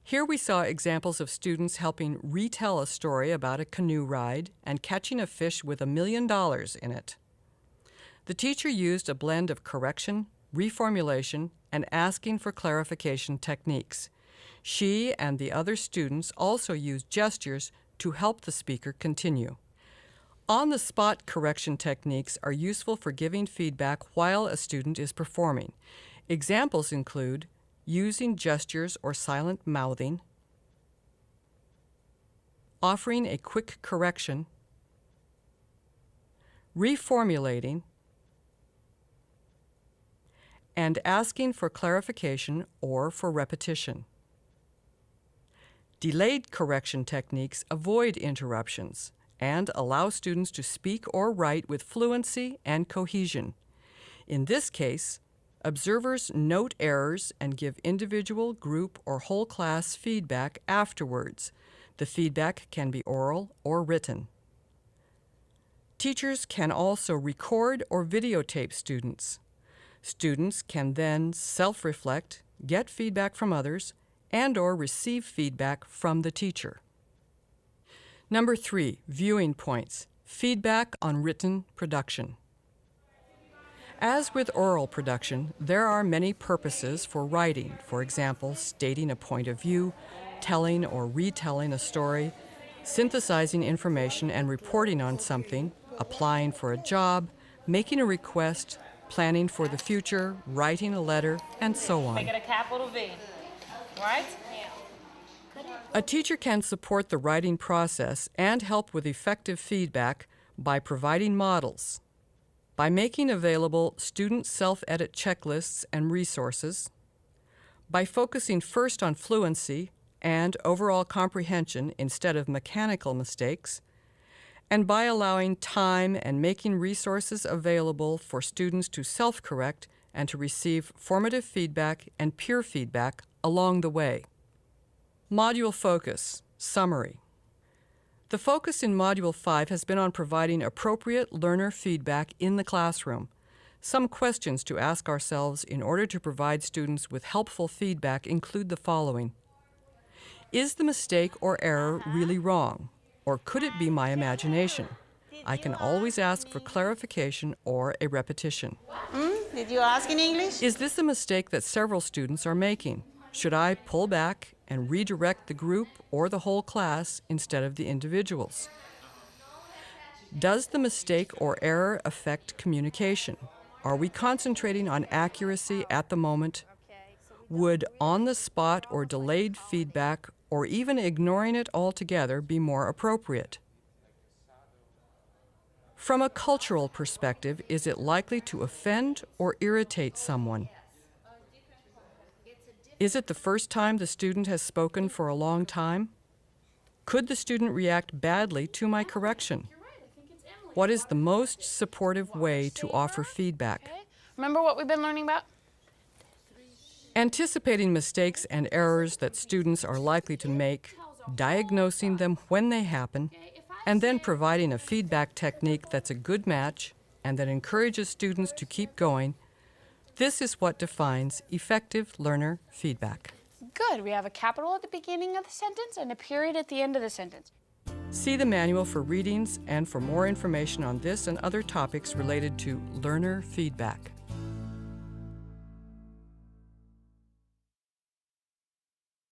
Here we saw examples of students helping retell a story about a canoe ride and catching a fish with $1 million in it. The teacher used a blend of correction, reformulation, and asking for clarification techniques. She and the other students also used gestures to help the speaker continue. On-the-spot correction techniques are useful for giving feedback while a student is performing. Examples include using gestures or silent mouthing, offering a quick correction, reformulating, and asking for clarification or for repetition. Delayed correction techniques avoid interruptions and allow students to speak or write with fluency and cohesion. In this case, observers note errors and give individual, group, or whole class feedback afterwards. The feedback can be oral or written. Teachers can also record or videotape students. Students can then self-reflect, get feedback from others, and/or receive feedback from the teacher. Number 3, viewing points. Feedback on written production. As with oral production, there are many purposes for writing. For example, stating a point of view, telling or retelling a story, synthesizing information and reporting on something, applying for a job, making a request, planning for the future, writing a letter, and so on. Make it a capital V, right? A teacher can support the writing process and help with effective feedback by providing models, by making available student self-edit checklists and resources, by focusing first on fluency and overall comprehension instead of mechanical mistakes, and by allowing time and making resources available for students to self-correct and to receive formative feedback and peer feedback along the way. Module focus, summary. The focus in Module 5 has been on providing appropriate learner feedback in the classroom. Some questions to ask ourselves in order to provide students with helpful feedback include the following. Is the mistake or error really wrong? Or could it be my imagination? I can always ask for clarification or a repetition. Did you ask in English? Is this a mistake that several students are making? Should I pull back and redirect the group or the whole class instead of the individuals? Does the mistake or error affect communication? Are we concentrating on accuracy at the moment? Would on-the-spot or delayed feedback or even ignoring it altogether be more appropriate? From a cultural perspective, is it likely to offend or irritate someone? Is it the first time the student has spoken for a long time? Could the student react badly to my correction? What is the most supportive way to offer feedback? Remember what we've been learning about? Anticipating mistakes and errors that students are likely to make, diagnosing them when they happen, and then providing a feedback technique that's a good match and that encourages students to keep going. This is what defines effective learner feedback. Good. We have a capital at the beginning of the sentence and a period at the end of the sentence. See the manual for readings and for more information on this and other topics related to learner feedback.